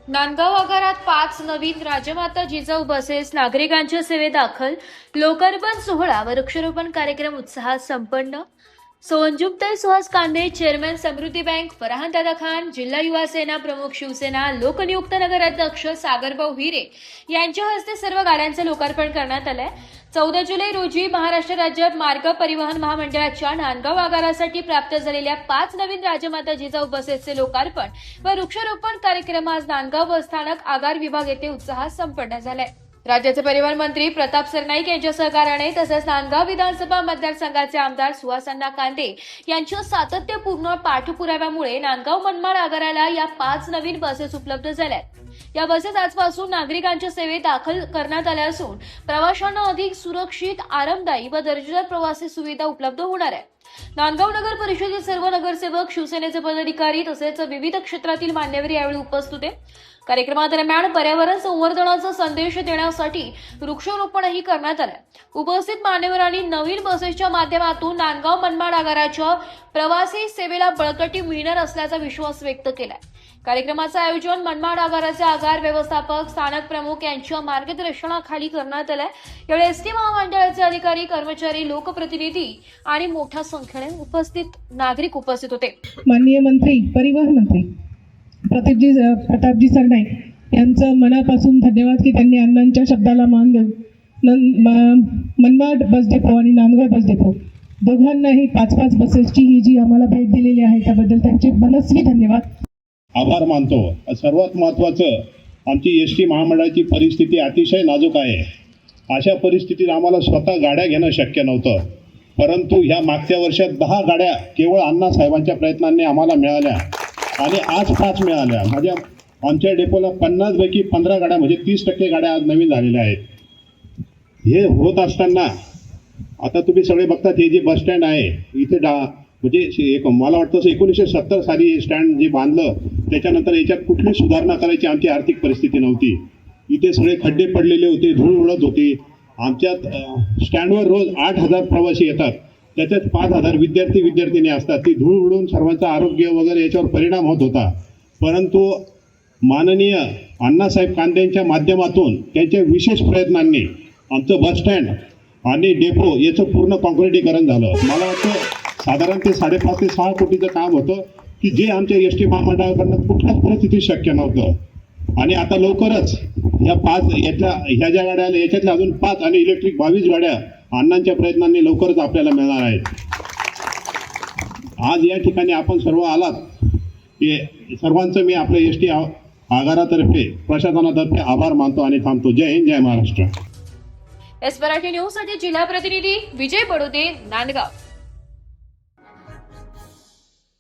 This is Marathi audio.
नांदगाव आगारात 5 नवीन राजमाता जिजाऊ बसेस नागरिकांच्या सेवेदाखल लोकार्पण सोहळा व वृक्षारोपण कार्यक्रम उत्साहात संपन्न। सोनजुमताई सुहास कांदे, चेअरमॅन समृद्धी बँक, फरहान दादा खान, जिल्हा युवा सेना प्रमुख शिवसेना, लोकनियुक्त नगराध्यक्ष सागरभाऊ हिरे यांच्या हस्ते सर्व गाड्यांचे लोकार्पण करण्यात आले। 14 जुलै रोजी महाराष्ट्र राज्य मार्ग परिवहन महामंडळाच्या नांदगाव आगारासाठी प्राप्त झालेल्या 5 नवीन राजमाता जिजाऊ बसेसचे लोकार्पण व वृक्षारोपण कार्यक्रम आज नांदगाव बस स्थानक आगार विभाग येथे उत्साहात संपन्न झाले। राज्याचे परिवहन मंत्री प्रताप सरनाईक यांच्या सहकार्याने तसेच नांदगाव विधानसभा मतदारसंघाचे आमदार सुहासअण्णा कांदे यांच्या सातत्यपूर्ण पाठपुराव्यामुळे नांदगाव मनमाड आगाराला या 5 नवीन बसेस उपलब्ध झाल्या। या बसेस आजपासून नागरिकांच्या सेवेत दाखल करण्यात आल्या असून प्रवाशांना अधिक सुरक्षित, आरामदायी व दर्जेदार प्रवासी सुविधा उपलब्ध होणार आहे। नांदगाव नगर परिषदेतील सर्व नगरसेवक, शिवसेनेचे पदाधिकारी तसेच विविध क्षेत्रातील मान्यवर यावेळी उपस्थित होते। कार्यक्रमादरम्यान पर्यावरण संवर्धनाचा संदेश देण्यासाठी वृक्षारोपणही करण्यात आले। उपस्थित मान्यवरांनी नवीन बसेसच्या माध्यमातून नांदगाव मनमाड आगाराच्या प्रवासी सेवेला बळकटी मिळणार असल्याचा विश्वास व्यक्त केला। कार्यक्रमाचे आयोजन मनमाड आगाराचे आगार व्यवस्थापक, स्थानक प्रमुख यांच्या मार्गदर्शनाखाली करण्यात आले। यावेळी एसटी महामंडळाचे अधिकारी, कर्मचारी, लोकप्रतिनिधी आणि मोठ्या संख्येने उपस्थित नागरिक उपस्थित होते। माननीय मंत्री, परिवहन मंत्री प्रतापजी सरनाईक यांचं मनापासून धन्यवाद की त्यांनी अण्णांच्या शब्दाला मान देऊन मनमाड बस डेपो आणि नांदगाव बस डेपो दोघांनाही 5-5 बसेसची ही जी आम्हाला भेट दिलेली आहे त्याबद्दल त्यांचे मनस्वी धन्यवाद, आभार मानतो। सर्वात महत्त्वाचं, आमची एसटी महामंडळाची परिस्थिती अतिशय नाजूक आहे। अशा परिस्थितीत आम्हाला स्वतः गाड्या घेणं शक्य नव्हतं, परंतु ह्या मागच्या वर्षात 10 गाड्या केवळ अण्णासाहेबांच्या प्रयत्नांनी आम्हाला मिळाल्या आणि आज 5 मिळाल्या। म्हणजे आमच्या डेपोला 50 पैकी 15 गाड्या म्हणजे 30% गाड्या आज नवीन झालेल्या आहेत। हे होत असताना आता तुम्ही सगळे बघतात, हे जे बस स्टँड आहे इथे म्हणजे मला वाटतं 1970 साली स्टँड जे बांधलं त्याच्यानंतर याच्यात कुठली सुधारणा करायची आमची आर्थिक परिस्थिती नव्हती। इथे सगळे खड्डे पडलेले होते, धूळ उडत होती। आमच्यात स्टँडवर रोज 8000 प्रवासी येतात, त्याच्यात 5000 विद्यार्थी असतात। ती धूळ उडून सर्वांचं आरोग्य वगैरे याच्यावर परिणाम होत होता। परंतु माननीय अण्णासाहेब कांदेंच्या माध्यमातून त्यांच्या विशेष प्रयत्नांनी आमचं बस स्टँड आणि डेपो याचं पूर्ण कॉन्क्रिटीकरण झालं। मला वाटतं साधारण ते 5.5 ते 6 कोटीचं काम होतं की जे आमच्या एसटी महामंडळाकडनं कुठल्याच परिस्थितीत शक्य नव्हतं। आणि आता लवकरच ह्या 5 ह्या ज्या गाड्या आल्या याच्यातल्या अजून 5 आणि इलेक्ट्रिक 22 गाड्या अण्णांच्या प्रयत्नांनी लवकरच आपल्याला मिळणार आहेत। आज या ठिकाणी आपण सर्व आलात हे सर्वांचं मी आपल्या एसटी आगारातर्फे, प्रशासनातर्फे आभार मानतो आणि थांबतो। जय हिंद, जय महाराष्ट्र। एस मराठी न्यूज साठी जिल्हा प्रतिनिधी विजय बडोदे, नांदगाव।